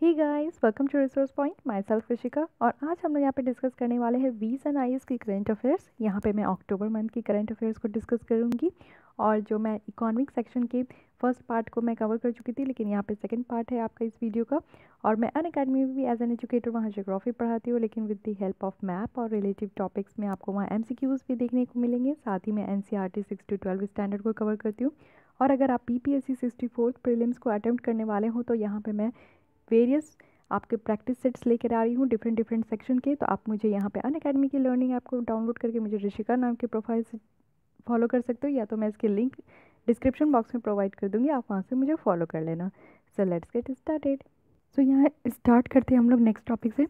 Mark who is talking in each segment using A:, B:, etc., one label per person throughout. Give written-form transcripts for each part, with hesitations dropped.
A: Hey guys, welcome to Resource Point. Myself Rishika. और आज हम लोग यहाँ पे डिस्कस करने वाले हैं वीज एंड आईएएस की करंट अफेयर्स। यहाँ पे मैं अक्टूबर मंथ की करंट अफेयर्स को डिस्कस करूँगी। और जो मैं इकोनॉमिक सेक्शन के फर्स्ट पार्ट को मैं कवर कर चुकी थी, लेकिन यहाँ पे सेकंड पार्ट है आपका इस वीडियो का। और मैं अनअकैडमी में भी एज एन एजुकेटर वहाँ जियोग्राफी पढ़ाती हूँ, लेकिन with the help of map और रिलेटिव टॉपिक्स में आपको वहाँ एमसीक्यूज भी देखने को मिलेंगे। साथ ही मैं एनसीईआरटी 6 to 12 स्टैंडर्ड को कवर करती हूँ। और अगर आप पीपीएससी 64th प्रीलिम्स को अटेम्प्ट करने वाले हो तो यहाँ पे मैं वेरियस आपके प्रैक्टिस सेट्स लेकर आ रही हूँ डिफरेंट डिफरेंट सेक्शन के। तो आप मुझे यहाँ पे अनअकैडमी की लर्निंग ऐप को डाउनलोड करके मुझे ऋषिका नाम के प्रोफाइल से फॉलो कर सकते हो, या तो मैं इसके लिंक डिस्क्रिप्शन बॉक्स में प्रोवाइड कर दूँगी, आप वहाँ से मुझे फॉलो कर लेना। So let's get started. So यहाँ स्टार्ट करते हैं हम लोग नेक्स्ट टॉपिक से,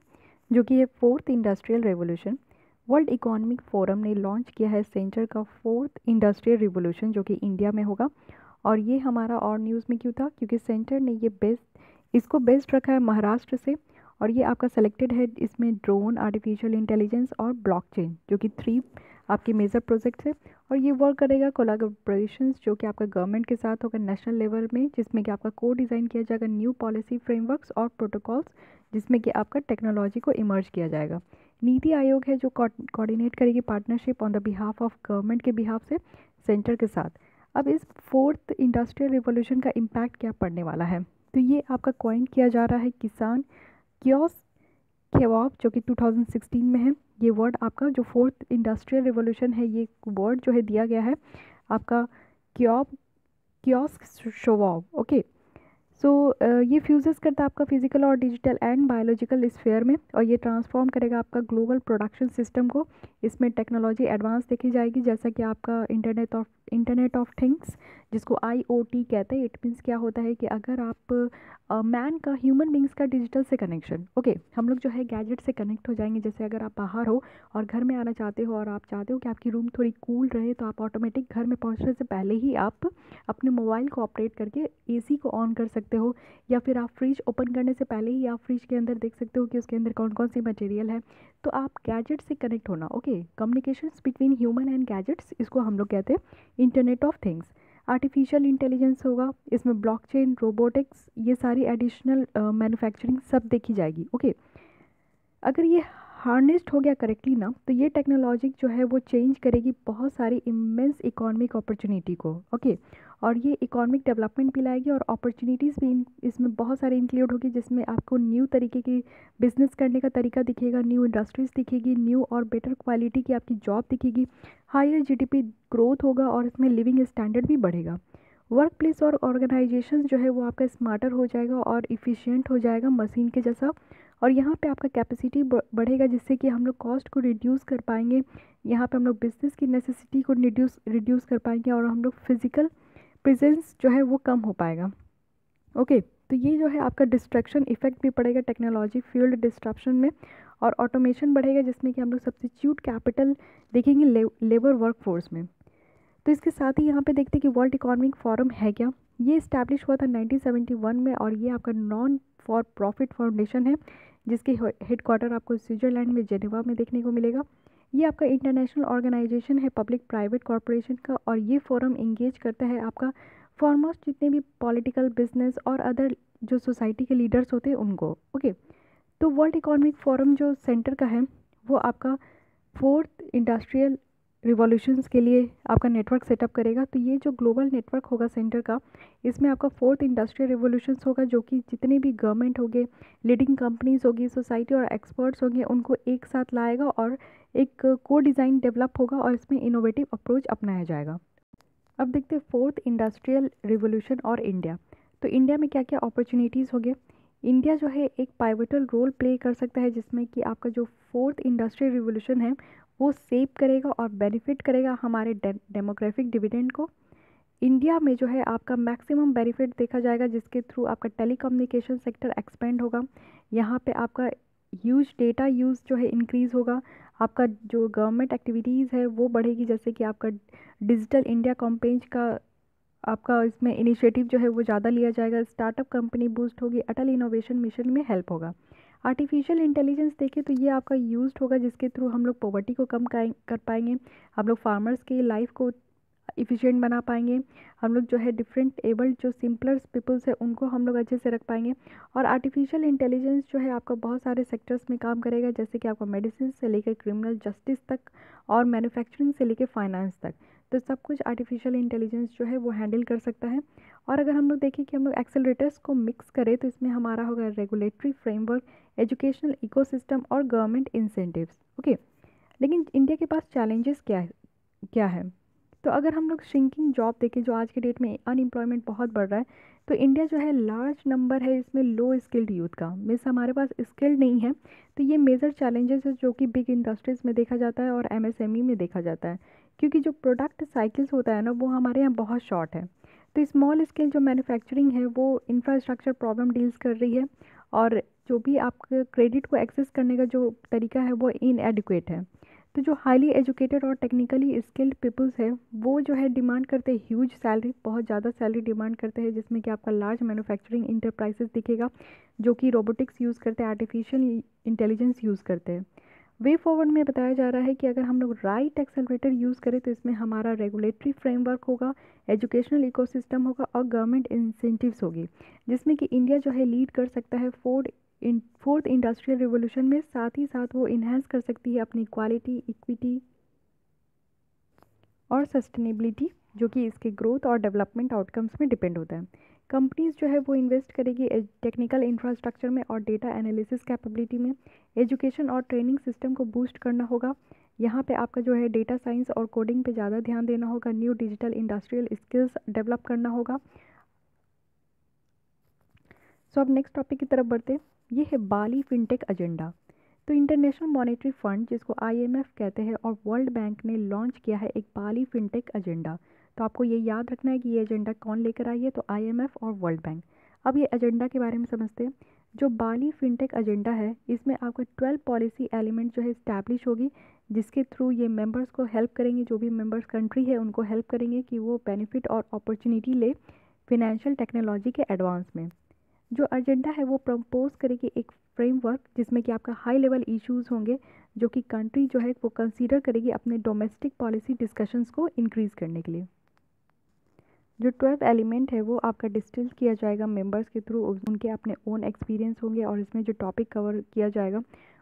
A: जो कि है fourth industrial revolution. World economic forum ने लॉन्च किया है सेंटर का फोर्थ इंडस्ट्रियल रिवोल्यूशन, जो कि इंडिया में होगा। और ये हमारा और न्यूज़ में क्यों था, क्योंकि सेंटर ने ये इसको बेस्ट रखा है महाराष्ट्र से। और ये आपका सेलेक्टेड है, इसमें ड्रोन, आर्टिफिशियल इंटेलिजेंस और ब्लॉकचेन, जो कि 3 आपके मेजर प्रोजेक्ट्स है। और ये वर्क करेगा कोलैबोरेशंस जो कि आपका गवर्नमेंट के साथ होगा नेशनल लेवल में, जिसमें कि आपका को डिज़ाइन किया जाएगा न्यू पॉलिसी फ्रेमवर्क्स और प्रोटोकॉल्स, जिसमें कि आपका टेक्नोलॉजी को इमर्ज किया जाएगा। नीति आयोग है जो कोऑर्डिनेट करेगी partnership on the behalf of government के बिहाफ से सेंटर के साथ। अब इस फोर्थ इंडस्ट्रियल रिवोल्यूशन का इम्पैक्ट क्या पड़ने वाला है, तो ये आपका कॉइन किया जा रहा है किसान क्योस खेवाब, जो कि 2016 में है। ये वर्ड आपका जो फोर्थ इंडस्ट्रियल रिवोल्यूशन है, ये वर्ड जो है दिया गया है आपका क्योब क्योस्क शोवाब। ओके। सो ये फ्यूजेस करता है आपका फिजिकल और डिजिटल एंड बायोलॉजिकल स्फेयर में, और ये ट्रांसफॉर्म करेगा आपका ग्लोबल प्रोडक्शन सिस्टम को। इसमें टेक्नोलॉजी एडवांस देखी जाएगी, जैसा कि आपका इंटरनेट ऑफ थिंग्स, जिसको आईओटी कहते हैं। इट मीन्स क्या होता है कि अगर आप मैन का, ह्यूमन बींग्स का डिजिटल से कनेक्शन। ओके, हम लोग जो है गैजेट से कनेक्ट हो जाएंगे। जैसे अगर आप बाहर हो और घर में आना चाहते हो और आप चाहते हो कि आपकी रूम थोड़ी कूल रहे, तो आप ऑटोमेटिक घर में पहुंचने से पहले ही आप अपने मोबाइल को ऑपरेट करके एसी को ऑन कर सकते हो। या फिर आप फ्रिज ओपन करने से पहले ही आप फ्रिज के अंदर देख सकते हो कि उसके अंदर कौन कौन सी मटेरियल है। तो आप गैजेट से कनेक्ट होना। Okay, communications between human and gadgets, इसको हम लोग कहते हैं internet of things. Artificial intelligence होगा, इसमें ब्लॉकचेन, रोबोटिक्स, ये सारी एडिशनल मैन्युफैक्चरिंग सब देखी जाएगी। ओके, अगर ये हार्नेस्ड हो गया करेक्टली ना, तो ये टेक्नोलॉजी जो है वो चेंज करेगी बहुत सारी इमेंस इकोनॉमिक अपॉर्चुनिटी को। ओके, और ये इकोनॉमिक डेवलपमेंट भी लाएगी और अपॉर्चुनिटीज़ भी इसमें बहुत सारी इंक्लूड होगी, जिसमें आपको न्यू तरीके की बिजनेस करने का तरीका दिखेगा, न्यू इंडस्ट्रीज़ दिखेगी, न्यू और बेटर क्वालिटी की आपकी जॉब दिखेगी, हायर जीडीपी ग्रोथ होगा और इसमें लिविंग स्टैंडर्ड भी बढ़ेगा। वर्क प्लेस और ऑर्गेनाइजेशन जो है वो आपका स्मार्टर हो जाएगा और इफ़िशियंट हो जाएगा मशीन के जैसा। और यहाँ पे आपका कैपेसिटी बढ़ेगा, जिससे कि हम लोग कॉस्ट को रिड्यूस कर पाएंगे। यहाँ पे हम लोग बिजनेस की नेसेसिटी को रिड्यूस कर पाएंगे, और हम लोग फिजिकल प्रेजेंस जो है वो कम हो पाएगा। ओके, तो ये जो है आपका डिस्ट्रैक्शन इफेक्ट भी पड़ेगा टेक्नोलॉजी फील्ड डिस्ट्रप्शन में, और ऑटोमेशन बढ़ेगा, जिसमें कि हम लोग सब्स्टिट्यूट कैपिटल देखेंगे लेबर वर्क फोर्स में। तो इसके साथ ही यहाँ पे देखते हैं कि वर्ल्ड इकोनॉमिक फोरम है क्या। ये इस्टेब्लिश हुआ था 1971 में, और ये आपका नॉन फॉर प्रॉफिट फाउंडेशन है, जिसके हेड क्वार्टर आपको स्विट्जरलैंड में जेनेवा में देखने को मिलेगा। ये आपका इंटरनेशनल ऑर्गेनाइजेशन है पब्लिक प्राइवेट कॉरपोरेशन का, और ये फोरम इंगेज करता है आपका फॉरमोस्ट जितने भी पॉलिटिकल, बिजनेस और अदर जो सोसाइटी के लीडर्स होते हैं उनको। ओके, तो वर्ल्ड इकोनॉमिक फोरम जो सेंटर का है वो आपका फोर्थ इंडस्ट्रियल रिवॉल्यूशंस के लिए आपका नेटवर्क सेटअप करेगा। तो ये जो ग्लोबल नेटवर्क होगा सेंटर का, इसमें आपका फोर्थ इंडस्ट्रियल रिवॉल्यूशंस होगा, जो कि जितने भी गवर्नमेंट होंगे, लीडिंग कंपनीज होगी, सोसाइटी और एक्सपर्ट्स होंगे, उनको एक साथ लाएगा और एक को डिज़ाइन डेवलप होगा, और इसमें इनोवेटिव अप्रोच अपनाया जाएगा। अब देखते हैं फोर्थ इंडस्ट्रियल रिवॉल्यूशन और इंडिया। तो इंडिया में क्या क्या अपॉर्चुनिटीज़ होंगे। इंडिया जो है एक पाइवटल रोल प्ले कर सकता है, जिसमें कि आपका जो फोर्थ इंडस्ट्रियल रिवॉल्यूशन है वो सेव करेगा और बेनिफिट करेगा हमारे डेमोग्राफिक डिविडेंड को। इंडिया में जो है आपका मैक्सिमम बेनिफिट देखा जाएगा, जिसके थ्रू आपका टेलीकम्युनिकेशन सेक्टर एक्सपेंड होगा। यहाँ पे आपका ह्यूज डेटा यूज़ जो है इंक्रीज़ होगा। आपका जो गवर्नमेंट एक्टिविटीज़ है वो बढ़ेगी, जैसे कि आपका डिजिटल इंडिया कैंपेन का आपका इसमें इनिशिएटिव जो है वो ज़्यादा लिया जाएगा। स्टार्टअप कंपनी बूस्ट होगी, अटल इनोवेशन मिशन में हेल्प होगा। आर्टिफिशियल इंटेलिजेंस देखें तो ये आपका यूज्ड होगा, जिसके थ्रू हम लोग पॉवर्टी को कम कर पाएंगे। हम लोग फार्मर्स की लाइफ को इफ़िशिएंट बना पाएंगे। हम लोग जो है डिफरेंट एबल्ड जो सिंपलर पीपल्स है उनको हम लोग अच्छे से रख पाएंगे। और आर्टिफिशियल इंटेलिजेंस जो है आपका बहुत सारे सेक्टर्स में काम करेगा, जैसे कि आपका मेडिसिन से लेकर क्रिमिनल जस्टिस तक और मैन्युफैक्चरिंग से लेकर फाइनेंस तक। तो सब कुछ आर्टिफिशियल इंटेलिजेंस जो है वो हैंडल कर सकता है। और अगर हम लोग देखें कि हम लोग एक्सेलरेटर्स को मिक्स करें तो इसमें हमारा होगा रेगुलेटरी फ्रेमवर्क, एजुकेशनल इकोसिस्टम और गवर्नमेंट इंसेंटिव्स। ओके, लेकिन इंडिया के पास चैलेंजेस क्या है। तो अगर हम लोग श्रिंकिंग जॉब देखें, जो आज के डेट में अनएम्प्लॉयमेंट बहुत बढ़ रहा है, तो इंडिया जो है लार्ज नंबर है इसमें लो स्किल्ड यूथ का, मीन्स हमारे पास स्किल्ड नहीं है। तो ये मेजर चैलेंजेस है जो कि बिग इंडस्ट्रीज़ में देखा जाता है और एमएसएमई में देखा जाता है, क्योंकि जो प्रोडक्ट साइकिल्स होता है ना वो हमारे यहाँ बहुत शॉर्ट है। तो स्मॉल स्केल जो मैन्युफैक्चरिंग है वो इंफ्रास्ट्रक्चर प्रॉब्लम डील्स कर रही है, और जो भी आपके क्रेडिट को एक्सेस करने का जो तरीका है वो इनएडिक्वेट है। तो जो हाईली एजुकेटेड और टेक्निकली स्किल्ड पीपल्स है वो जो है डिमांड करते हैं ह्यूज सैलरी, बहुत ज़्यादा सैलरी डिमांड करते हैं, जिसमें कि आपका लार्ज मैन्युफैक्चरिंग इंटरप्राइजेस दिखेगा जो कि रोबोटिक्स यूज़ करते हैं, आर्टिफिशियल इंटेलिजेंस यूज़ करते हैं। वे फॉरवर्ड में बताया जा रहा है कि अगर हम लोग राइट एक्सेलरेटर यूज़ करें तो इसमें हमारा रेगुलेटरी फ्रेमवर्क होगा, एजुकेशनल इकोसिस्टम होगा और गवर्नमेंट इंसेंटिव्स होगी, जिसमें कि इंडिया जो है लीड कर सकता है फोर्थ इंडस्ट्रियल रिवोल्यूशन में। साथ ही साथ वो इन्हेंस कर सकती है अपनी क्वालिटी, इक्विटी और सस्टेनेबिलिटी, जो कि इसके ग्रोथ और डेवलपमेंट आउटकम्स में डिपेंड होता है। कंपनीज जो है वो इन्वेस्ट करेगी टेक्निकल इंफ्रास्ट्रक्चर में और डेटा एनालिसिस कैपेबिलिटी में। एजुकेशन और ट्रेनिंग सिस्टम को बूस्ट करना होगा, यहाँ पे आपका जो है डेटा साइंस और कोडिंग पे ज़्यादा ध्यान देना होगा। New digital industrial skills develop करना होगा। सो अब नेक्स्ट टॉपिक की तरफ बढ़ते हैं, ये है बाली फिनटेक एजेंडा। तो इंटरनेशनल मॉनेटरी फंड, जिसको आईएमएफ कहते हैं, और वर्ल्ड बैंक ने लॉन्च किया है एक बाली फिनटेक एजेंडा। तो आपको ये याद रखना है कि ये एजेंडा कौन लेकर आई है, तो आईएमएफ और वर्ल्ड बैंक। अब ये एजेंडा के बारे में समझते हैं। जो बाली फिनटेक एजेंडा है इसमें आपका 12 पॉलिसी एलिमेंट जो है इस्टेब्लिश होगी, जिसके थ्रू ये मेंबर्स को हेल्प करेंगे, जो भी मेंबर्स कंट्री है उनको हेल्प करेंगे कि वो बेनिफिट और अपॉर्चुनिटी ले फिनेंशियल टेक्नोलॉजी के एडवांस में। जो एजेंडा है वो प्रपोज करेगी एक फ्रेमवर्क जिसमें कि आपका हाई लेवल इश्यूज होंगे, जो कि कंट्री जो है वो कंसीडर करेगी अपने डोमेस्टिक पॉलिसी डिस्कशंस को इंक्रीज़ करने के लिए। जो 12 एलिमेंट है वो आपका डिस्टिल किया जाएगा मेंबर्स के थ्रू, उनके अपने ओन एक्सपीरियंस होंगे, और इसमें जो टॉपिक कवर किया जाएगा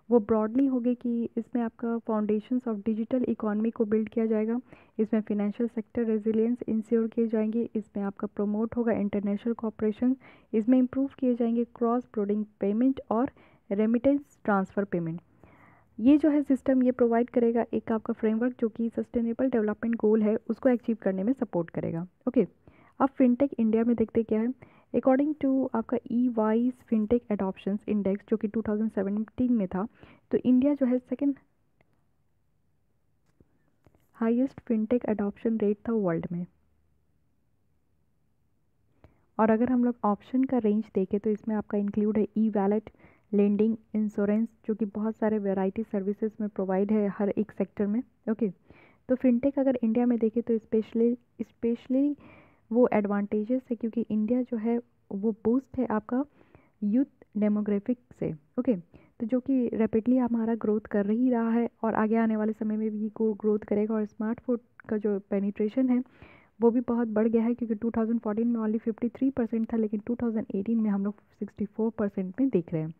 A: वो ब्रॉडली होगी कि इसमें आपका फाउंडेशंस ऑफ डिजिटल इकोनॉमी को बिल्ड किया जाएगा, इसमें फिनेंशियल सेक्टर रेजिलियंस इंश्योर किए जाएंगे, इसमें आपका प्रमोट होगा इंटरनेशनल कॉपरेशन, इसमें इम्प्रूव किए जाएंगे क्रॉस बोर्डिंग पेमेंट और रेमिटेंस ट्रांसफ़र पेमेंट। ये जो है सिस्टम ये प्रोवाइड करेगा एक आपका फ्रेमवर्क जो कि सस्टेनेबल डेवलपमेंट गोल है उसको अचीव करने में सपोर्ट करेगा। ओके, अब फिनटेक इंडिया में देखते क्या है। अकॉर्डिंग टू आपका ई वाइज फिनटेक एडॉप्शंस इंडेक्स जो कि 2017 में था, तो इंडिया जो है second highest fintech adoption rate था वर्ल्ड में। और अगर हम लोग ऑप्शन का रेंज देखें तो इसमें आपका इंक्लूड है ई वैलेट, लेंडिंग, इंश्योरेंस, जो कि बहुत सारे वेराइटी सर्विसेज में प्रोवाइड है हर एक सेक्टर में। ओके, तो फिनटेक अगर इंडिया में देखें तो स्पेशली वो एडवांटेजेस है क्योंकि इंडिया जो है वो बूस्ट है आपका यूथ डेमोग्राफिक से। ओके, तो जो कि रैपिडली हमारा ग्रोथ कर ही रहा है और आगे आने वाले समय में भी ग्रोथ करेगा। और स्मार्टफोन का जो पेनिट्रेशन है वो भी बहुत बढ़ गया है, क्योंकि 2014 में ओनली 53% था, लेकिन 2018 में हम लोग 64% में देख रहे हैं।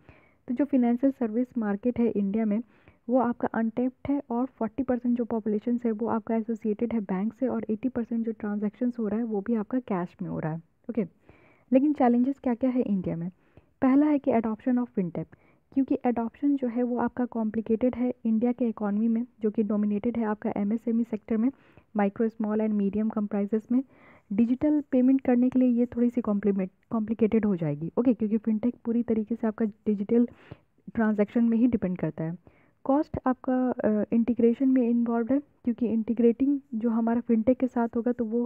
A: तो जो फिनेंशियल सर्विस मार्केट है इंडिया में वो आपका अनटेप्ड है, और 40% जो पॉपुलेशन है वो आपका एसोसिएटेड है बैंक से, और 80% जो ट्रांजेक्शन्स हो रहा है वो भी आपका कैश में हो रहा है। ओके, लेकिन चैलेंजेस क्या क्या है इंडिया में। पहला है कि एडॉप्शन ऑफ फिनटेक, क्योंकि एडॉप्शन जो है वो आपका कॉम्प्लिकेटेड है इंडिया के इकॉनमी में, जो कि डोमिनेटेड है आपका एमएसएमई सेक्टर में, micro small and medium comprises में। डिजिटल पेमेंट करने के लिए ये थोड़ी सी कॉम्प्लिकेटेड हो जाएगी। ओके, क्योंकि फिनटेक पूरी तरीके से आपका डिजिटल ट्रांजैक्शन में ही डिपेंड करता है। कॉस्ट आपका इंटीग्रेशन में इन्वॉल्व है, क्योंकि इंटीग्रेटिंग जो हमारा फिनटेक के साथ होगा तो वो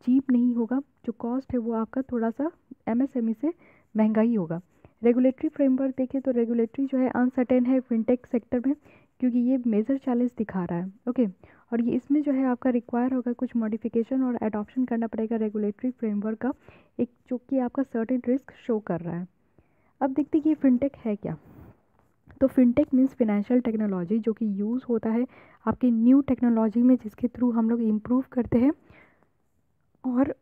A: चीप नहीं होगा, जो कॉस्ट है वो आपका थोड़ा सा एमएसएमई से महंगा ही होगा। रेगुलेटरी फ्रेमवर्क देखें तो रेगुलेटरी जो है अनसर्टेन है फिनटेक सेक्टर में, क्योंकि ये मेजर चैलेंज दिखा रहा है। ओके, और ये इसमें जो है आपका रिक्वायर होगा कुछ मॉडिफिकेशन और एडॉप्शन करना पड़ेगा रेगुलेटरी फ्रेमवर्क का, एक जो कि आपका सर्टेन रिस्क शो कर रहा है। अब देखते हैं कि ये फिनटेक है क्या। तो फिनटेक मीन्स फिनेंशियल टेक्नोलॉजी, जो कि यूज़ होता है आपकी न्यू टेक्नोलॉजी में, जिसके थ्रू हम लोग इम्प्रूव करते हैं और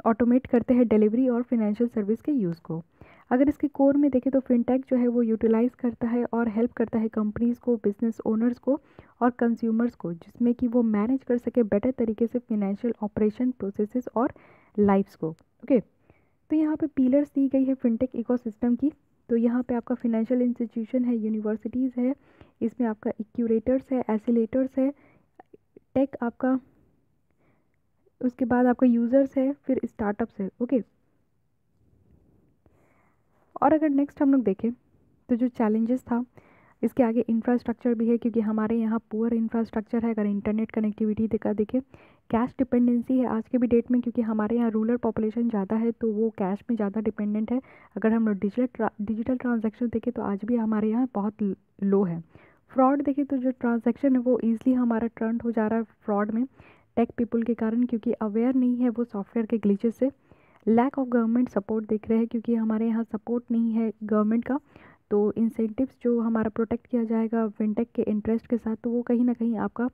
A: ऑटोमेट करते हैं डिलीवरी और फिनेंशियल सर्विस के यूज़ को। अगर इसके कोर में देखें तो फिनटेक जो है वो यूटिलाइज़ करता है और हेल्प करता है कंपनीज़ को, बिजनेस ओनर्स को और कंज्यूमर्स को, जिसमें कि वो मैनेज कर सके बेटर तरीके से फिनेंशियल ऑपरेशन प्रोसेसेस और लाइफ्स को। ओके, तो यहाँ पे पिलर्स दी गई है फिनटेक इकोसिस्टम की। तो यहाँ पे आपका फिनेंशियल इंस्टीट्यूशन है, यूनिवर्सिटीज़ है, इसमें आपका एक्यूरेटर्स है, एसिलेटर्स है, टेक आपका, उसके बाद आपका यूज़र्स है, फिर स्टार्टअप्स है। ओके, और अगर नेक्स्ट हम लोग देखें तो जो चैलेंजेस था, इसके आगे इंफ्रास्ट्रक्चर भी है, क्योंकि हमारे यहाँ पुअर इंफ्रास्ट्रक्चर है। अगर इंटरनेट कनेक्टिविटी देखें, कैश डिपेंडेंसी है आज के भी डेट में, क्योंकि हमारे यहाँ रूरल पॉपुलेशन ज़्यादा है तो वो कैश में ज़्यादा डिपेंडेंट है। अगर हम लोग डिजिटल ट्रांजैक्शन देखें तो आज भी हमारे यहाँ बहुत लो है। फ्रॉड देखें तो जो ट्रांजैक्शन है वो ईजिली हमारा टर्न हो जा रहा है फ्रॉड में टेक पीपल के कारण, क्योंकि अवेयर नहीं है वो सॉफ्टवेयर के ग्लिचेस से। लैक ऑफ गवर्नमेंट सपोर्ट देख रहे हैं, क्योंकि हमारे यहाँ सपोर्ट नहीं है गवर्नमेंट का, तो इंसेंटिव्स जो हमारा प्रोटेक्ट किया जाएगा फिनटेक के इंटरेस्ट के साथ, तो वो कहीं ना कहीं आपका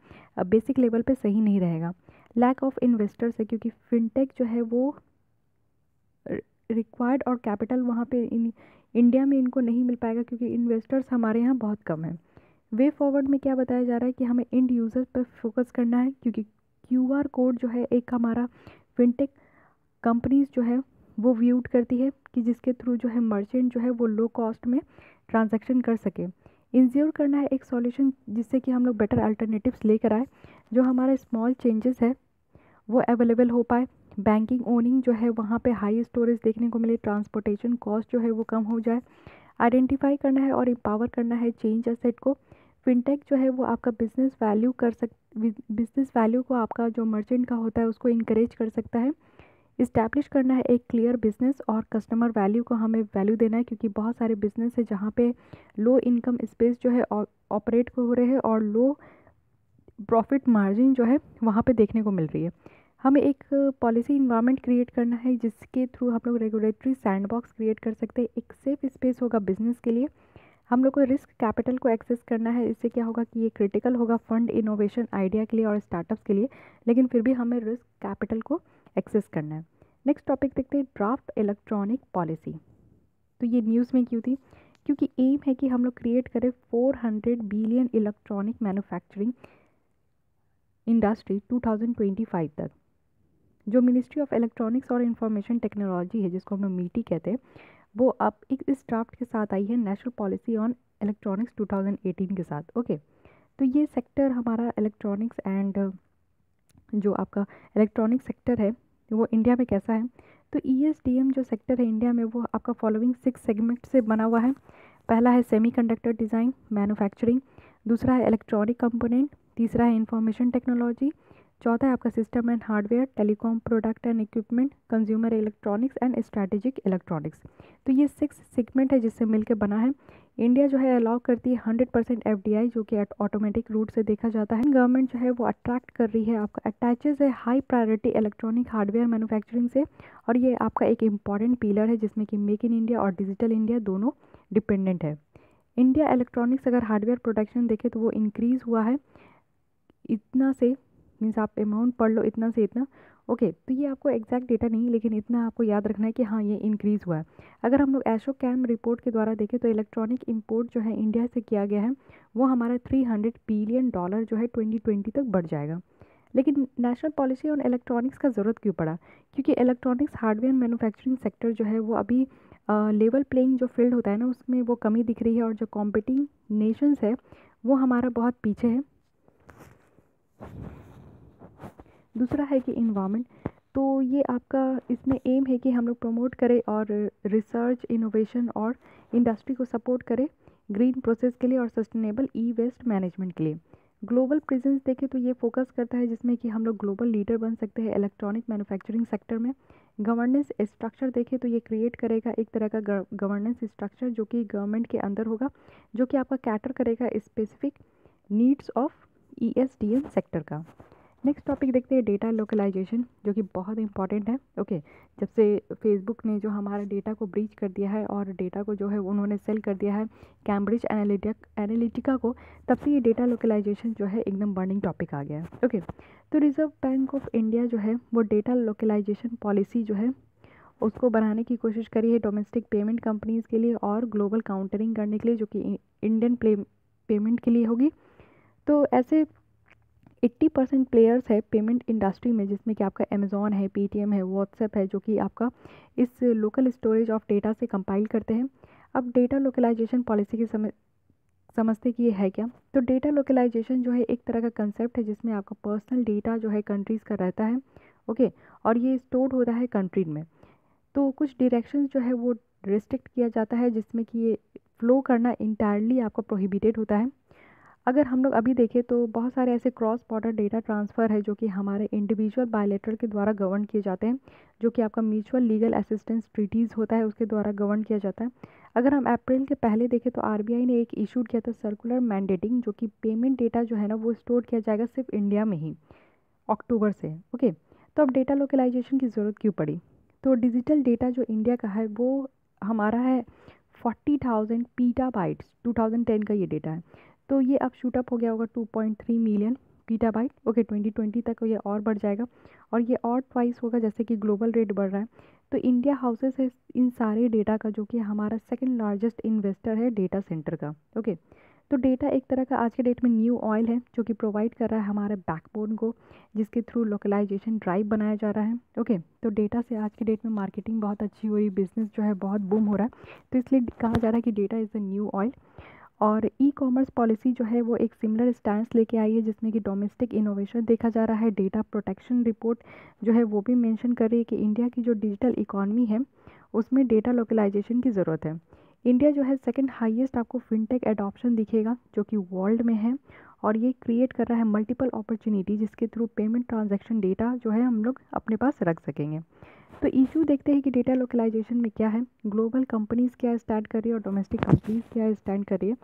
A: बेसिक लेवल पे सही नहीं रहेगा। लैक ऑफ इन्वेस्टर्स है, क्योंकि फिनटेक जो है वो रिक्वायर्ड और कैपिटल वहाँ पे इंडिया में इनको नहीं मिल पाएगा, क्योंकि इन्वेस्टर्स हमारे यहाँ बहुत कम है। वे फॉरवर्ड में क्या बताया जा रहा है कि हमें एंड यूज़र पर फोकस करना है, क्योंकि क्यूआर कोड जो है एक हमारा फिनटेक कंपनीज जो है वो व्यूड करती है कि जिसके थ्रू जो है मर्चेंट जो है वो लो कॉस्ट में ट्रांजैक्शन कर सके। इंश्योर करना है एक सॉल्यूशन जिससे कि हम लोग बेटर अल्टरनेटिव्स लेकर आए, जो हमारे स्मॉल चेंजेस है वो अवेलेबल हो पाए। बैंकिंग ओनिंग जो है वहाँ पे हाई स्टोरेज देखने को मिले, ट्रांसपोर्टेशन कॉस्ट जो है वो कम हो जाए। आइडेंटिफाई करना है और एम्पावर करना है चेंज एसेट को। फिनटेक जो है वो आपका बिजनेस वैल्यू को आपका जो मर्चेंट का होता है उसको इंकरेज कर सकता है। इस्टेब्लिश करना है एक क्लियर बिजनेस और कस्टमर वैल्यू को हमें वैल्यू देना है, क्योंकि बहुत सारे बिजनेस है जहाँ पे लो इनकम स्पेस जो है ऑपरेट हो रहे हैं और लो प्रॉफिट मार्जिन जो है वहाँ पे देखने को मिल रही है। हमें एक पॉलिसी इन्वायरमेंट क्रिएट करना है जिसके थ्रू हम लोग रेगुलेटरी सैंडबॉक्स क्रिएट कर सकते हैं। एक सेफ स्पेस होगा बिजनेस के लिए। हम लोग को रिस्क कैपिटल को एक्सेस करना है, इससे क्या होगा कि ये क्रिटिकल होगा फंड इनोवेशन आइडिया के लिए और स्टार्टअप्स के लिए, लेकिन फिर भी हमें रिस्क कैपिटल को एक्सेस करना है। नेक्स्ट टॉपिक देखते हैं, ड्राफ्ट इलेक्ट्रॉनिक पॉलिसी। तो ये न्यूज़ में क्यों थी? क्योंकि एम है कि हम लोग क्रिएट करें 400 बिलियन इलेक्ट्रॉनिक मैन्युफैक्चरिंग इंडस्ट्री 2025 तक। जो मिनिस्ट्री ऑफ इलेक्ट्रॉनिक्स और इंफॉर्मेशन टेक्नोलॉजी है, जिसको हम लोग मीटी कहते हैं, वो अब एक इस ड्राफ्ट के साथ आई है नेशनल पॉलिसी ऑन इलेक्ट्रॉनिक्स 2018 के साथ। ओके, तो ये सेक्टर हमारा इलेक्ट्रॉनिक्स एंड जो आपका इलेक्ट्रॉनिक सेक्टर है वो इंडिया में कैसा है? तो ESDM जो सेक्टर है इंडिया में वो आपका फॉलोइंग 6 सेगमेंट से बना हुआ है। पहला है सेमीकंडक्टर डिज़ाइन मैन्युफैक्चरिंग, दूसरा है इलेक्ट्रॉनिक कंपोनेंट, तीसरा है इंफॉर्मेशन टेक्नोलॉजी, चौथा है आपका system and hardware, telecom product and equipment, consumer electronics and strategic electronics. तो ये 6 सेगमेंट है जिससे मिलकर बना है। इंडिया जो है अलाउ करती है 100% FDI, जो कि ऑटोमेटिक रूट से देखा जाता है। गवर्नमेंट जो है वो अट्रैक्ट कर रही है, आपका अटैचेज है high priority electronic hardware manufacturing से, और ये आपका एक इम्पॉर्टेंट पिलर है जिसमें कि मेक इन इंडिया और डिजिटल इंडिया दोनों डिपेंडेंट है। इंडिया इलेक्ट्रॉनिक्स अगर हार्डवेयर प्रोडक्शन देखें तो वो इंक्रीज़ हुआ है इतना से, मीन्स आप अमाउंट पढ़ लो इतना से इतना। ओके, तो ये आपको एग्जैक्ट डेटा नहीं, लेकिन इतना आपको याद रखना है कि हाँ ये इंक्रीज़ हुआ है। अगर हम लोग एशोकैम रिपोर्ट के द्वारा देखें तो इलेक्ट्रॉनिक इंपोर्ट जो है इंडिया से किया गया है वो हमारा $300 बिलियन जो है 2020 तक बढ़ जाएगा। लेकिन नेशनल पॉलिसी ऑन इलेक्ट्रॉनिक्स का ज़रूरत क्यों पड़ा? क्योंकि इलेक्ट्रॉनिक्स हार्डवेयर मैन्युफैक्चरिंग सेक्टर जो है वो अभी लेवल प्लेइंग जो फील्ड होता है ना उसमें वो कमी दिख रही है, और जो कॉम्पिटिंग नेशंस है वो हमारा बहुत पीछे है। दूसरा है कि इन्वायरमेंट, तो ये आपका इसमें एम है कि हम लोग प्रमोट करें और रिसर्च इनोवेशन और इंडस्ट्री को सपोर्ट करें ग्रीन प्रोसेस के लिए और सस्टेनेबल ई वेस्ट मैनेजमेंट के लिए। ग्लोबल प्रेजेंस देखें तो ये फोकस करता है जिसमें कि हम लोग ग्लोबल लीडर बन सकते हैं इलेक्ट्रॉनिक मैन्युफैक्चरिंग सेक्टर में। गवर्नेंस स्ट्रक्चर देखें तो ये क्रिएट करेगा एक तरह का गवर्नेंस स्ट्रक्चर जो कि गवर्नमेंट के अंदर होगा, जो कि आपका कैटर करेगा specific needs of ESDM sector का। नेक्स्ट टॉपिक देखते हैं डेटा लोकलाइजेशन, जो कि बहुत इंपॉर्टेंट है। ओके, जब से फेसबुक ने जो हमारा डेटा को ब्रीच कर दिया है और डेटा को जो है उन्होंने सेल कर दिया है कैम्ब्रिज एनालिटिका को, तब से ये डेटा लोकलाइजेशन जो है एकदम बर्निंग टॉपिक आ गया है। ओके, तो रिजर्व बैंक ऑफ इंडिया जो है वो डेटा लोकलाइजेशन पॉलिसी जो है उसको बनाने की कोशिश करी है डोमेस्टिक पेमेंट कंपनीज़ के लिए और ग्लोबल काउंटरिंग करने के लिए, जो कि इंडियन पेमेंट के लिए होगी। तो ऐसे 80% प्लेयर्स है पेमेंट इंडस्ट्री में, जिसमें कि आपका अमेज़ॉन है, पेटीएम है, व्हाट्सएप है, जो कि आपका इस लोकल स्टोरेज ऑफ डेटा से कंपाइल करते हैं। अब डेटा लोकलाइजेशन पॉलिसी की समझते कि ये है क्या। तो डेटा लोकलाइजेशन जो है एक तरह का कंसेप्ट है जिसमें आपका पर्सनल डेटा जो है कंट्रीज़ का रहता है। ओके, और ये स्टोर होता है कंट्री में। तो कुछ डायरेक्शंस जो है वो रिस्ट्रिक्ट किया जाता है, जिसमें कि ये फ्लो करना इंटायरली आपका प्रोहिबिटेड होता है। अगर हम लोग अभी देखें तो बहुत सारे ऐसे क्रॉस बॉर्डर डेटा ट्रांसफ़र है जो कि हमारे इंडिविजुअल बायलेटरल के द्वारा गवर्न किए जाते हैं, जो कि आपका म्यूचुअल लीगल असिस्टेंस ट्रीटीज़ होता है उसके द्वारा गवर्न किया जाता है। अगर हम अप्रैल के पहले देखें तो आरबीआई ने एक इशू किया था सर्कुलर मैंडेटिंग, जो कि पेमेंट डेटा जो है ना वो स्टोर किया जाएगा सिर्फ इंडिया में ही अक्टूबर से। ओके, तो अब डेटा लोकलाइजेशन की ज़रूरत क्यों पड़ी। तो डिजिटल डेटा जो इंडिया का है वो हमारा है 40,000 पीटाबाइट्स, 2010 का ये डेटा है। तो ये अब शूटअप हो गया होगा 2.3 मिलियन पीटाबाइट। ओके, 2020 तक ये और बढ़ जाएगा और ये और ट्वाइस होगा जैसे कि ग्लोबल रेट बढ़ रहा है। तो इंडिया हाउसेस है इन सारे डेटा का, जो कि हमारा सेकंड लार्जेस्ट इन्वेस्टर है डेटा सेंटर का। ओके, तो डेटा एक तरह का आज के डेट में न्यू ऑयल है, जो कि प्रोवाइड कर रहा है हमारे बैकबोन को, जिसके थ्रू लोकलाइजेशन ड्राइव बनाया जा रहा है। ओके, तो डेटा से आज के डेट में मार्केटिंग बहुत अच्छी हो रही, बिजनेस जो है बहुत बूम हो रहा है, तो इसलिए कहा जा रहा है कि data is the new oil. और ई कॉमर्स पॉलिसी जो है वो एक सिमिलर स्टैंस लेके आई है, जिसमें कि डोमेस्टिक इनोवेशन देखा जा रहा है। डेटा प्रोटेक्शन रिपोर्ट जो है वो भी मेंशन कर रही है कि इंडिया की जो डिजिटल इकॉनमी है उसमें डेटा लोकलाइजेशन की ज़रूरत है। इंडिया जो है सेकंड हाईएस्ट आपको फिनटेक एडॉप्शन दिखेगा, जो कि वर्ल्ड में है, और ये क्रिएट कर रहा है मल्टीपल अपॉर्चुनिटी, जिसके थ्रू पेमेंट ट्रांजैक्शन डेटा जो है हम लोग अपने पास रख सकेंगे। तो इशू देखते हैं कि डेटा लोकलाइजेशन में क्या है, ग्लोबल कंपनीज़ क्या स्टैंड कर रही है और डोमेस्टिक कंपनीज़ क्या स्टैंड कर रही है।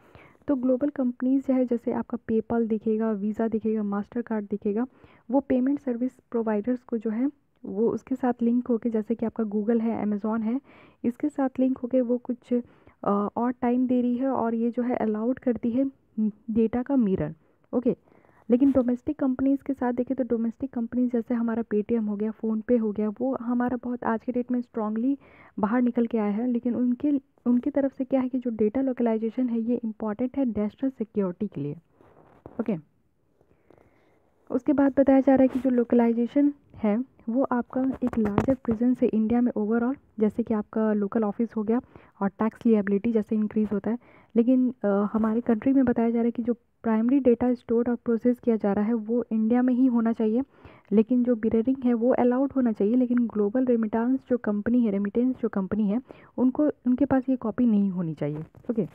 A: तो ग्लोबल कंपनीज़ जो है जैसे आपका पेपल दिखेगा, वीज़ा दिखेगा, मास्टर कार्ड दिखेगा, वो पेमेंट सर्विस प्रोवाइडर्स को जो है वो उसके साथ लिंक होके, जैसे कि आपका गूगल है, अमेज़ॉन है, इसके साथ लिंक होके वो कुछ और टाइम दे रही है और ये जो है अलाउड करती है डेटा का मिरर। ओके, लेकिन डोमेस्टिक कंपनीज़ के साथ देखें तो डोमेस्टिक कंपनीज जैसे हमारा पेटीएम हो गया, फ़ोनपे हो गया, वो हमारा बहुत आज के डेट में स्ट्रांगली बाहर निकल के आया है। लेकिन उनकी तरफ से क्या है कि जो डेटा लोकलाइजेशन है ये इम्पॉर्टेंट है नेशनल सिक्योरिटी के लिए। ओके, उसके बाद बताया जा रहा है कि जो लोकलाइजेशन है वो आपका एक लार्जर प्रेजेंस है इंडिया में ओवरऑल, जैसे कि आपका लोकल ऑफिस हो गया और टैक्स लिएबिलिटी जैसे इंक्रीज़ होता है। लेकिन हमारे कंट्री में बताया जा रहा है कि जो प्राइमरी डेटा स्टोर और प्रोसेस किया जा रहा है वो इंडिया में ही होना चाहिए, लेकिन जो मिररिंग है वो अलाउड होना चाहिए। लेकिन ग्लोबल रेमिटेंस जो कंपनी है उनको उनके पास ये कॉपी नहीं होनी चाहिए। ओके,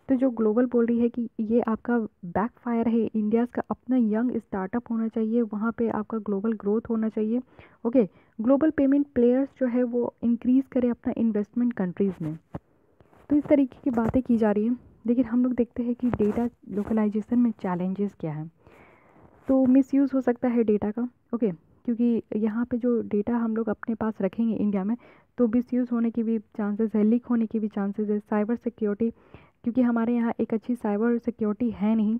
A: तो जो ग्लोबल बोल रही है कि ये आपका बैकफायर है, इंडिया का अपना यंग स्टार्टअप होना चाहिए, वहाँ पे आपका ग्लोबल ग्रोथ होना चाहिए। ओके, ग्लोबल पेमेंट प्लेयर्स जो है वो इंक्रीज़ करें अपना इन्वेस्टमेंट कंट्रीज़ में। तो इस तरीके की बातें की जा रही हैं। लेकिन हम लोग देखते हैं कि डेटा लोकलाइजेशन में चैलेंजेस क्या हैं। तो मिसयूज़ हो सकता है डेटा का। ओके, क्योंकि यहाँ पे जो डेटा हम लोग अपने पास रखेंगे इंडिया में, तो मिसयूज़ होने की भी चांसेस है, लीक होने की भी चांसेस है। साइबर सिक्योरिटी, क्योंकि हमारे यहाँ एक अच्छी साइबर सिक्योरिटी है नहीं,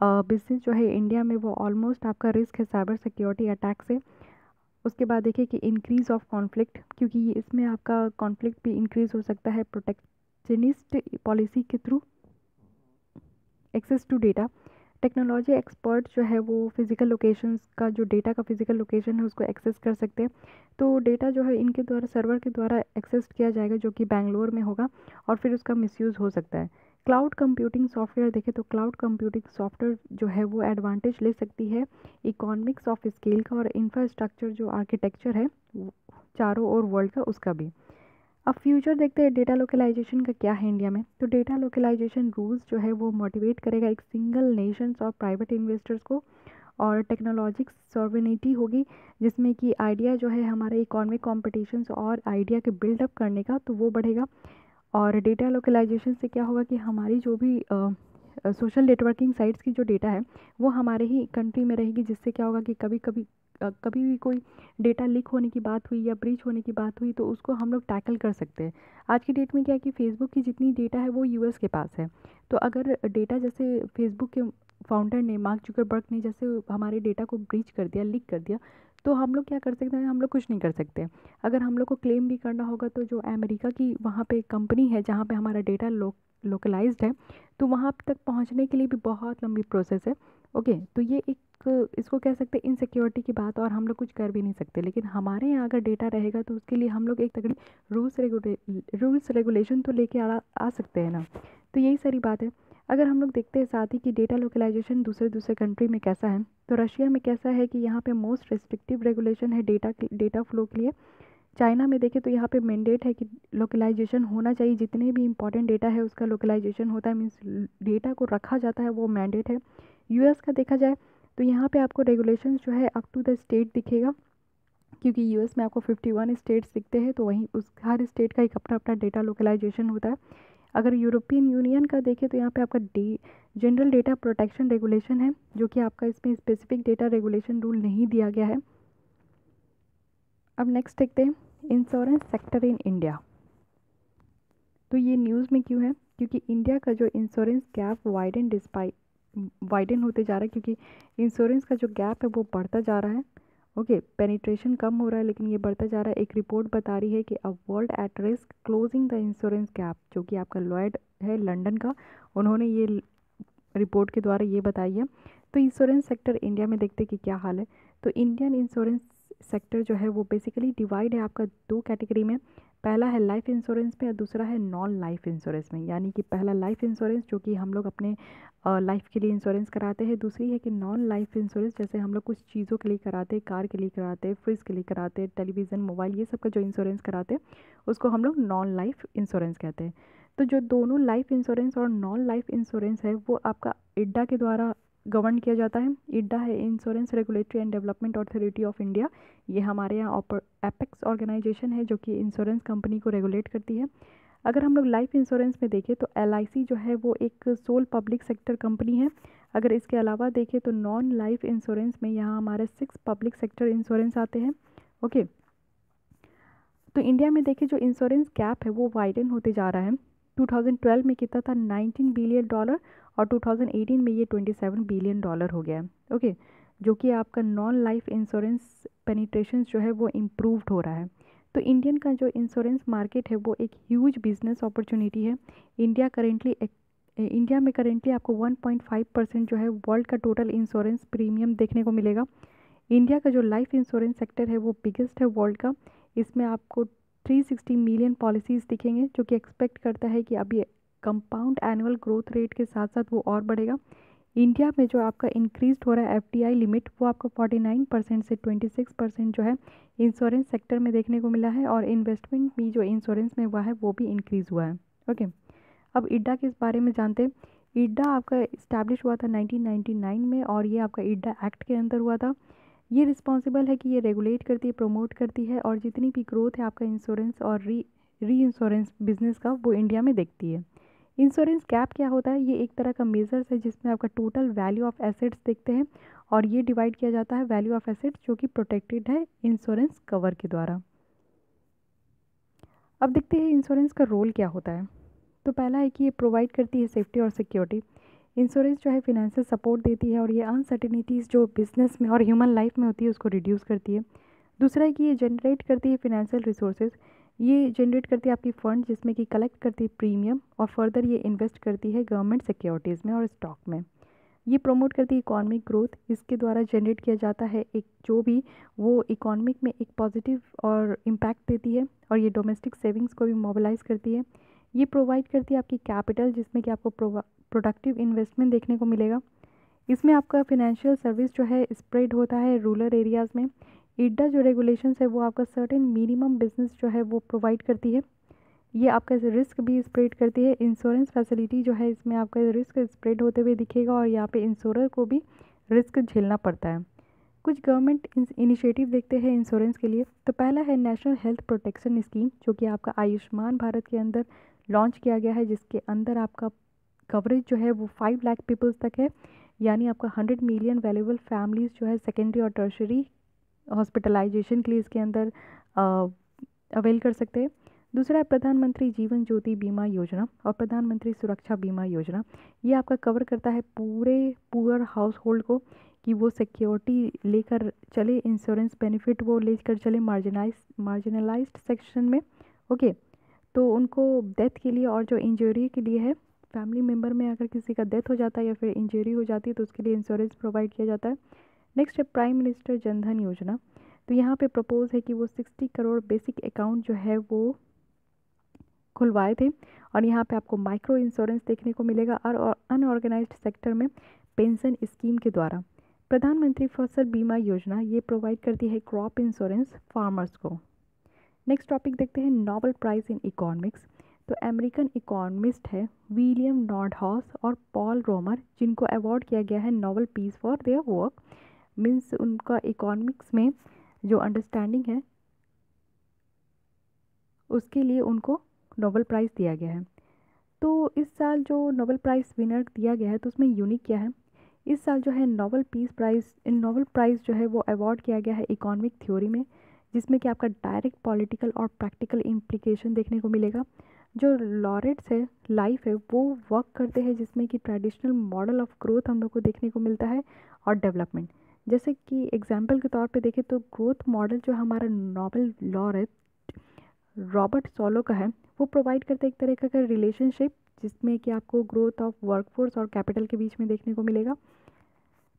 A: बिजनेस जो है इंडिया में वो ऑलमोस्ट आपका रिस्क है साइबर सिक्योरिटी अटैक से। उसके बाद देखिए कि इंक्रीज़ ऑफ कॉन्फ्लिक्ट, क्योंकि ये इसमें आपका कॉन्फ्लिक्ट भी इंक्रीज़ हो सकता है प्रोटेक्शनिस्ट पॉलिसी के through. Access to data, technology expert जो है वो फिज़िकल लोकेशंस का, जो डेटा का फिज़िकल लोकेशन है उसको एक्सेस कर सकते हैं। तो डेटा जो है इनके द्वारा सर्वर के द्वारा एक्सेस किया जाएगा, जो कि बैंगलोर में होगा, और फिर उसका मिसयूज़ हो सकता है। क्लाउड कंप्यूटिंग सॉफ्टवेयर देखें तो क्लाउड कंप्यूटिंग सॉफ्टवेयर जो है वो एडवांटेज ले सकती है इकोनॉमिक्स ऑफ स्केल का, और इंफ्रास्ट्रक्चर जो आर्किटेक्चर है चारों ओर वर्ल्ड का उसका भी। अब फ्यूचर देखते हैं डेटा लोकलाइजेशन का क्या है इंडिया में। तो डेटा लोकलाइजेशन रूल्स जो है वो मोटिवेट करेगा एक सिंगल नेशंस और प्राइवेट इन्वेस्टर्स को, और टेक्नोलॉजिक सॉवरेनिटी होगी, जिसमें कि आइडिया जो है हमारे इकोनॉमिक कॉम्पिटिशन्स और आइडिया के बिल्डअप करने का, तो वो बढ़ेगा। और डेटा लोकलाइजेशन से क्या होगा कि हमारी जो भी सोशल नेटवर्किंग साइट्स की जो डेटा है वो हमारे ही कंट्री में रहेगी, जिससे क्या होगा कि कभी भी कोई डेटा लीक होने की बात हुई या ब्रीच होने की बात हुई तो उसको हम लोग टैकल कर सकते हैं। आज की डेट में क्या है कि फेसबुक की जितनी डेटा है वो यूएस के पास है, तो अगर डेटा जैसे फेसबुक के फाउंडर ने, मार्क जुकरबर्ग ने जैसे हमारे डेटा को ब्रीच कर दिया, लीक कर दिया, तो हम लोग क्या कर सकते हैं? हम लोग कुछ नहीं कर सकते। अगर हम लोग को क्लेम भी करना होगा तो जो अमेरिका की वहाँ पे कंपनी है जहाँ पे हमारा डेटा लोकलाइज्ड है, तो वहाँ तक पहुँचने के लिए भी बहुत लंबी प्रोसेस है। ओके, तो ये एक इसको कह सकते हैं इनसिक्योरिटी की बात, और हम लोग कुछ कर भी नहीं सकते। लेकिन हमारे यहाँ अगर डेटा रहेगा तो उसके लिए हम लोग एक तगड़ी रूल्स रेगुलेशन तो लेके आ सकते हैं ना। तो यही सारी बात है। अगर हम लोग देखते हैं साथ ही कि डेटा लोकलाइजेशन दूसरे कंट्री में कैसा है, तो रशिया में कैसा है कि यहाँ पे मोस्ट रिस्ट्रिक्टिव रेगुलेशन है डेटा फ्लो के लिए। चाइना में देखें तो यहाँ पे मैंडेट है कि लोकलाइजेशन होना चाहिए, जितने भी इंपॉर्टेंट डेटा है उसका लोकलाइजेशन होता है, मीन्स डेटा को रखा जाता है, वो मैंडेट है। यूएस का देखा जाए तो यहाँ पे आपको रेगुलेशन जो है अप टू द स्टेट दिखेगा, क्योंकि यूएस में आपको 51 स्टेट्स दिखते हैं, तो वहीं उस हर स्टेट का एक अपना अपना डेटा लोकलाइजेशन होता है। अगर यूरोपियन यूनियन का देखें तो यहाँ पे आपका जनरल डेटा प्रोटेक्शन रेगुलेशन है, जो कि आपका इसमें स्पेसिफिक डेटा रेगुलेशन रूल नहीं दिया गया है। अब नेक्स्ट देखते हैं इंश्योरेंस सेक्टर इन इंडिया। तो ये न्यूज़ में क्यों है? क्योंकि इंडिया का जो इंश्योरेंस गैप वाइडन होते जा रहा है, क्योंकि इंश्योरेंस का जो गैप है वो बढ़ता जा रहा है। ओके, पेनिट्रेशन कम हो रहा है लेकिन ये बढ़ता जा रहा है। एक रिपोर्ट बता रही है कि a world at risk closing the insurance gap, जो कि आपका लॉयड है लंदन का, उन्होंने ये रिपोर्ट के द्वारा ये बताई है। तो इंश्योरेंस सेक्टर इंडिया में देखते कि क्या हाल है। तो इंडियन इंश्योरेंस सेक्टर जो है वो बेसिकली डिवाइड है आपका दो कैटेगरी में। पहला है लाइफ इंश्योरेंस में और दूसरा है नॉन लाइफ इंश्योरेंस में। यानी कि पहला लाइफ इंश्योरेंस जो कि हम लोग अपने लाइफ के लिए इंश्योरेंस कराते हैं, दूसरी है कि नॉन लाइफ इंश्योरेंस, जैसे हम लोग कुछ चीज़ों के लिए कराते हैं, कार के लिए कराते हैं, फ्रिज के लिए कराते हैं, टेलीविज़न, मोबाइल, ये सब का जो इंश्योरेंस कराते हैं उसको हम लोग नॉन लाइफ इंश्योरेंस कहते हैं। तो जो दोनों लाइफ इंश्योरेंस और नॉन लाइफ इंश्योरेंस है वो आपका इड्डा के द्वारा गवर्न किया जाता है। इड्डा है insurance regulatory and development authority of India. ये हमारे यहाँ एपेक्स ऑर्गेनाइजेशन है जो कि इंश्योरेंस कंपनी को रेगुलेट करती है। अगर हम लोग लाइफ इंश्योरेंस में देखें तो एलआईसी जो है वो एक सोल पब्लिक सेक्टर कंपनी है। अगर इसके अलावा देखें तो नॉन लाइफ इंश्योरेंस में यहाँ हमारे 6 पब्लिक सेक्टर इंश्योरेंस आते हैं। ओके, तो इंडिया में देखें जो इंश्योरेंस गैप है वो वाइडन होते जा रहा है। 2012 में कितना था? $19 बिलियन, और 2018 में ये $27 बिलियन हो गया है। ओके, जो कि आपका नॉन लाइफ इंश्योरेंस पेनिट्रेशन जो है वो इम्प्रूव्ड हो रहा है। तो इंडियन का जो इंश्योरेंस मार्केट है वो एक ह्यूज बिजनेस अपॉर्चुनिटी है। इंडिया में करेंटली आपको 1.5% जो है वर्ल्ड का टोटल इंश्योरेंस प्रीमियम देखने को मिलेगा। इंडिया का जो लाइफ इंश्योरेंस सेक्टर है वो बिगेस्ट है वर्ल्ड का। इसमें आपको 360 मिलियन पॉलिसीज़ दिखेंगे, जो कि एक्सपेक्ट करता है कि अभी कंपाउंड एनुअल ग्रोथ रेट के साथ साथ वो और बढ़ेगा। इंडिया में जो आपका इंक्रीज हो रहा है एफडीआई लिमिट, वो आपका 49% से 26% जो है इंश्योरेंस सेक्टर में देखने को मिला है, और इन्वेस्टमेंट भी जो इंश्योरेंस में हुआ है वो भी इंक्रीज़ हुआ है। ओके, अब इड्डा के बारे में जानते हैं। इड्डा आपका इस्टेब्लिश हुआ था 1999 में, और ये आपका इड्डा एक्ट के अंदर हुआ था। ये रिस्पॉन्सिबल है कि ये रेगुलेट करती है, प्रमोट करती है, और जितनी भी ग्रोथ है आपका इंश्योरेंस और री इंश्योरेंस बिजनेस का वो इंडिया में देखती है। इंश्योरेंस गैप क्या होता है? ये एक तरह का मेजर्स है जिसमें आपका टोटल वैल्यू ऑफ एसेट्स देखते हैं, और ये डिवाइड किया जाता है वैल्यू ऑफ एसेट्स जो कि प्रोटेक्टेड है इंश्योरेंस कवर के द्वारा। अब देखते हैं इंश्योरेंस का रोल क्या होता है। तो पहला है कि ये प्रोवाइड करती है सेफ्टी और सिक्योरिटी। इंश्योरेंस जो है फिनेंशियल सपोर्ट देती है, और ये अनसर्टेनिटीज़ जो बिजनेस में और ह्यूमन लाइफ में होती है उसको रिड्यूस करती है। दूसरा है कि ये जनरेट करती है फिनेंशियल रिसोर्सेज। ये जनरेट करती है आपकी फंड जिसमें कि कलेक्ट करती है प्रीमियम, और फर्दर ये इन्वेस्ट करती है गवर्नमेंट सिक्योरिटीज़ में और स्टॉक में। ये प्रमोट करती है इकोनॉमिक ग्रोथ। इसके द्वारा जनरेट किया जाता है एक जो भी वो इकोनॉमिक में एक पॉजिटिव और इम्पैक्ट देती है, और ये डोमेस्टिक सेविंग्स को भी मोबिलाइज करती है। ये प्रोवाइड करती है आपकी कैपिटल, जिसमें कि आपको प्रोडक्टिव इन्वेस्टमेंट देखने को मिलेगा। इसमें आपका फिनेंशियल सर्विस जो है स्प्रेड होता है रूरल एरियाज़ में। इड्डा जो रेगुलेशंस है वो आपका सर्टेन मिनिमम बिजनेस जो है वो प्रोवाइड करती है। ये आपका रिस्क भी स्प्रेड करती है। इंश्योरेंस फैसिलिटी जो है इसमें आपका रिस्क स्प्रेड होते हुए दिखेगा, और यहाँ पे इंश्योरर को भी रिस्क झेलना पड़ता है। कुछ गवर्नमेंट इनिशिएटिव देखते हैं इंश्योरेंस के लिए। तो पहला है नेशनल हेल्थ प्रोटेक्शन स्कीम, जो कि आपका आयुष्मान भारत के अंदर लॉन्च किया गया है, जिसके अंदर आपका कवरेज जो है वो 5 लाख पीपल्स तक है, यानी आपका 100 मिलियन वैल्यूबल फैमिलीज जो है सेकेंडरी और टर्शरी हॉस्पिटलाइजेशन के लिए इसके अंदर अवेल कर सकते हैं। दूसरा है प्रधानमंत्री जीवन ज्योति बीमा योजना और प्रधानमंत्री सुरक्षा बीमा योजना। ये आपका कवर करता है पूरे पुअर हाउस होल्ड को कि वो सिक्योरिटी लेकर चले, इंश्योरेंस बेनिफिट वो लेकर चले मार्जिनलाइज्ड सेक्शन में। ओके, तो उनको डेथ के लिए और जो इंजरी के लिए है, फैमिली मेम्बर में अगर किसी का डेथ हो जाता है या फिर इंजरी हो जाती है तो उसके लिए इंश्योरेंस प्रोवाइड किया जाता है। नेक्स्ट है प्राइम मिनिस्टर जनधन योजना। तो यहाँ पे प्रपोज है कि वो 60 करोड़ बेसिक अकाउंट जो है वो खुलवाए थे, और यहाँ पे आपको माइक्रो इंश्योरेंस देखने को मिलेगा और अनऑर्गेनाइज्ड सेक्टर में पेंशन स्कीम के द्वारा। प्रधानमंत्री फसल बीमा योजना ये प्रोवाइड करती है क्रॉप इंश्योरेंस फार्मर्स को। नेक्स्ट टॉपिक देखते हैं नोबेल प्राइज़ इन इकोनॉमिक्स। तो अमेरिकन इकोनॉमिस्ट है विलियम नॉर्डहाउस और पॉल रोमर, जिनको अवार्ड किया गया है Nobel peace for their work. Means उनका इकोनॉमिक्स में जो अंडरस्टैंडिंग है उसके लिए उनको नोबेल प्राइज़ दिया गया है। तो इस साल जो नोबेल प्राइज़ विनर दिया गया है तो उसमें यूनिक क्या है, इस साल जो है नोबेल प्राइज़ जो है वो अवार्ड किया गया है इकोनॉमिक थ्योरी में, जिसमें कि आपका डायरेक्ट पॉलिटिकल और प्रैक्टिकल इम्प्लीकेशन देखने को मिलेगा। जो लॉरेट्स है लाइफ है वो वर्क करते हैं जिसमें कि ट्रेडिशनल मॉडल ऑफ ग्रोथ हम लोग को देखने को मिलता है और डेवलपमेंट। जैसे कि एग्जाम्पल के तौर पे देखें तो ग्रोथ मॉडल जो हमारा नोबेल लॉरेट रॉबर्ट सोलो का है वो प्रोवाइड करता है एक तरह का रिलेशनशिप जिसमें कि आपको ग्रोथ ऑफ वर्कफोर्स और कैपिटल के बीच में देखने को मिलेगा।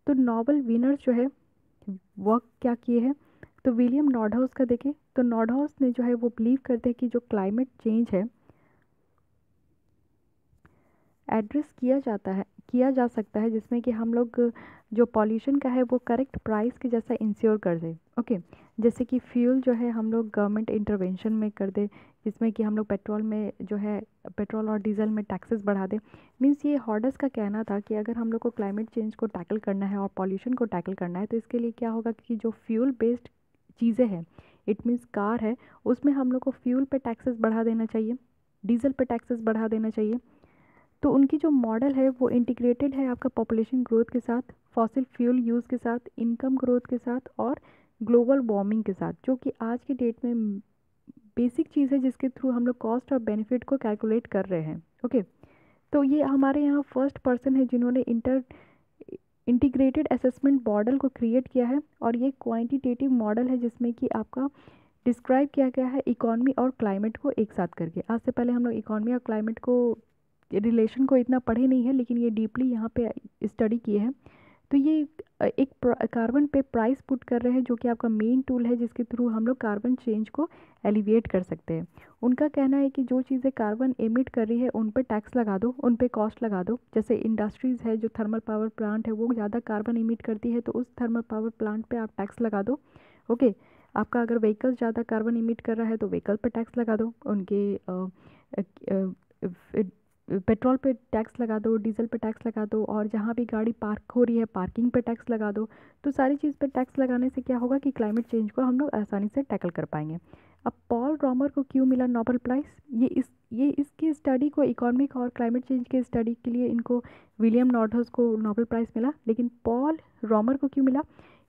A: तो नोबेल विनर्स जो है वर्क क्या किए हैं, तो विलियम नॉर्डहाउस का देखें तो नॉर्डहाउस ने जो है वो बिलीव करते हैं कि जो क्लाइमेट चेंज है एड्रेस किया जा सकता है जिसमें कि हम लोग जो पॉल्यूशन का है वो करेक्ट प्राइस के जैसा इंश्योर कर दे। ओके, जैसे कि फ्यूल जो है हम लोग गवर्नमेंट इंटरवेंशन में कर दे, जिसमें कि हम लोग पेट्रोल में जो है पेट्रोल और डीजल में टैक्सेस बढ़ा दे। मीन्स ये हॉर्डस का कहना था कि अगर हम लोग को क्लाइमेट चेंज को टैकल करना है और पॉल्यूशन को टैकल करना है तो इसके लिए क्या होगा कि जो फ्यूल बेस्ड चीज़ें हैं, इट मीन्स कार है, उसमें हम लोग को फ्यूल पे टैक्सेस बढ़ा देना चाहिए, डीजल पे टैक्सेस बढ़ा देना चाहिए। तो उनकी जो मॉडल है वो इंटीग्रेटेड है आपका पॉपुलेशन ग्रोथ के साथ, फॉसिल फ्यूल यूज़ के साथ, इनकम ग्रोथ के साथ और ग्लोबल वार्मिंग के साथ, जो कि आज की डेट में बेसिक चीज़ है जिसके थ्रू हम लोग कॉस्ट और बेनिफिट को कैलकुलेट कर रहे हैं। ओके, तो ये हमारे यहाँ फर्स्ट पर्सन है जिन्होंने इंटीग्रेटेड असेसमेंट मॉडल को क्रिएट किया है, और ये क्वांटिटेटिव मॉडल है जिसमें कि आपका डिस्क्राइब किया गया है इकॉनमी और क्लाइमेट को एक साथ करके। आज से पहले हम लोग इकॉनमी और क्लाइमेट को रिलेशन को इतना पढ़े नहीं है, लेकिन ये डीपली यहाँ पे स्टडी किए हैं। तो ये एक कार्बन पे प्राइस पुट कर रहे हैं जो कि आपका मेन टूल है जिसके थ्रू हम लोग कार्बन चेंज को एलिविएट कर सकते हैं। उनका कहना है कि जो चीज़ें कार्बन एमिट कर रही है उन पे टैक्स लगा दो, उन पे कॉस्ट लगा दो। जैसे इंडस्ट्रीज़ है, जो थर्मल पावर प्लांट है वो ज़्यादा कार्बन एमिट करती है तो उस थर्मल पावर प्लांट पे आप टैक्स लगा दो। ओके, आपका अगर व्हीकल ज़्यादा कार्बन एमिट कर रहा है तो व्हीकल पे टैक्स लगा दो, उनके पेट्रोल पे टैक्स लगा दो, डीजल पे टैक्स लगा दो, और जहाँ भी गाड़ी पार्क हो रही है पार्किंग पे टैक्स लगा दो। तो सारी चीज़ पे टैक्स लगाने से क्या होगा कि क्लाइमेट चेंज को हम लोग आसानी से टैकल कर पाएंगे। अब पॉल रॉमर को क्यों मिला नोबेल प्राइज़, ये इसकी स्टडी को इकोनॉमिक और क्लाइमेट चेंज के स्टडी के लिए इनको विलियम नॉर्डहाउस को नोबेल प्राइज़ मिला, लेकिन पॉल रॉमर को क्यों मिला,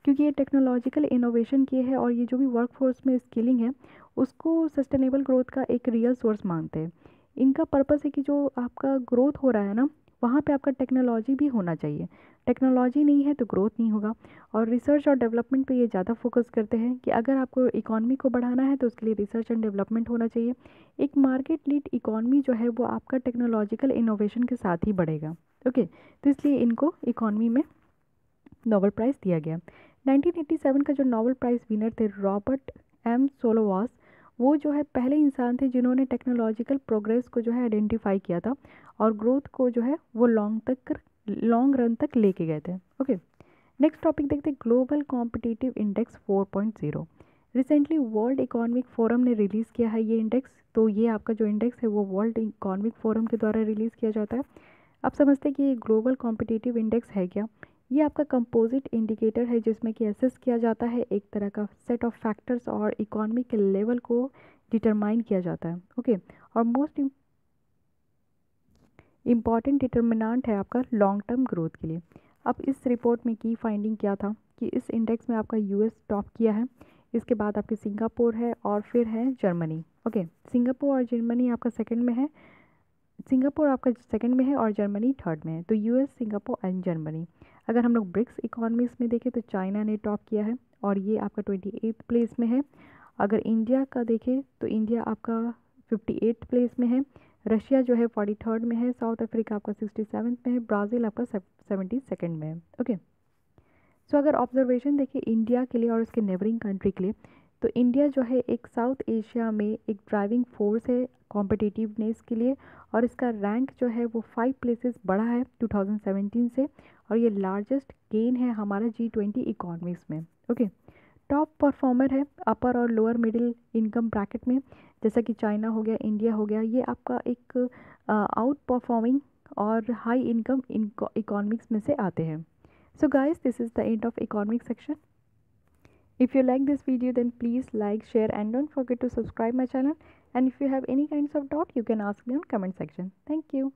A: क्योंकि ये टेक्नोलॉजिकल इनोवेशन किए हैं और ये जो भी वर्कफोर्स में स्किलिंग है उसको सस्टेनेबल ग्रोथ का एक रियल सोर्स मानते हैं। इनका पर्पस है कि जो आपका ग्रोथ हो रहा है ना वहाँ पे आपका टेक्नोलॉजी भी होना चाहिए, टेक्नोलॉजी नहीं है तो ग्रोथ नहीं होगा। और रिसर्च और डेवलपमेंट पे ये ज़्यादा फोकस करते हैं कि अगर आपको इकॉनमी को बढ़ाना है तो उसके लिए रिसर्च एंड डेवलपमेंट होना चाहिए। एक मार्केट लीड इकॉनमी जो है वो आपका टेक्नोलॉजिकल इनोवेशन के साथ ही बढ़ेगा। ओके, तो इसलिए इनको इकॉनमी में नोबेल प्राइज़ दिया गया। 1987 का जो नोबेल प्राइज़ विनर थे रॉबर्ट एम सोलोवास, वो जो है पहले इंसान थे जिन्होंने टेक्नोलॉजिकल प्रोग्रेस को जो है आइडेंटिफाई किया था और ग्रोथ को जो है वो लॉन्ग रन तक लेके गए थे। ओके, नेक्स्ट टॉपिक देखते हैं global competitive index 4.0। Recently world economic forum ने रिलीज़ किया है ये इंडेक्स। तो ये आपका जो इंडेक्स है वो वर्ल्ड इकोनॉमिक फोरम के द्वारा रिलीज़ किया जाता है। अब समझते हैं कि ये ग्लोबल कॉम्पिटिटिव इंडेक्स है क्या। ये आपका कंपोजिट इंडिकेटर है जिसमें कि असेस किया जाता है एक तरह का सेट ऑफ फैक्टर्स और इकोनॉमी के लेवल को डिटरमाइन किया जाता है। ओके, और इम्पॉर्टेंट डिटर्मिनेंट है आपका लॉन्ग टर्म ग्रोथ के लिए। अब इस रिपोर्ट में की फाइंडिंग क्या था कि इस इंडेक्स में आपका यूएस टॉप किया है, इसके बाद आपके सिंगापुर है और फिर है जर्मनी। ओके, सिंगापुर और जर्मनी आपका सेकंड में है, सिंगापुर आपका सेकंड में है और जर्मनी थर्ड में है। तो यूएस, सिंगापुर एंड जर्मनी। अगर हम लोग ब्रिक्स इकोनॉमीज़ में देखें तो चाइना ने टॉप किया है और ये आपका 28th प्लेस में है। अगर इंडिया का देखें तो इंडिया आपका 58th प्लेस में है, रशिया जो है 43rd में है, साउथ अफ्रीका आपका 67th में है, ब्राज़ील आपका 72nd में है। ओके, सो अगर ऑब्जर्वेशन देखें इंडिया के लिए और उसके नेबरिंग कंट्री के लिए, तो इंडिया जो है एक साउथ एशिया में एक ड्राइविंग फोर्स है कॉम्पिटिटिवनेस के लिए, और इसका रैंक जो है वो 5 प्लेसेस बढ़ा है 2017 से, और ये लार्जेस्ट गेन है हमारा G20 इकोनॉमिक्स में। ओके, टॉप परफॉर्मर है अपर और लोअर मिडिल इनकम ब्रैकेट में, जैसा कि चाइना हो गया, इंडिया हो गया, ये आपका एक आउट परफॉर्मिंग और हाई इनकम इकोनॉमिक्स में से आते हैं। So guys, this is the end of economic section. If you like this video, then please like, share and don't forget to subscribe my channel. And if you have any kinds of doubt, you can ask me on comment section. Thank you.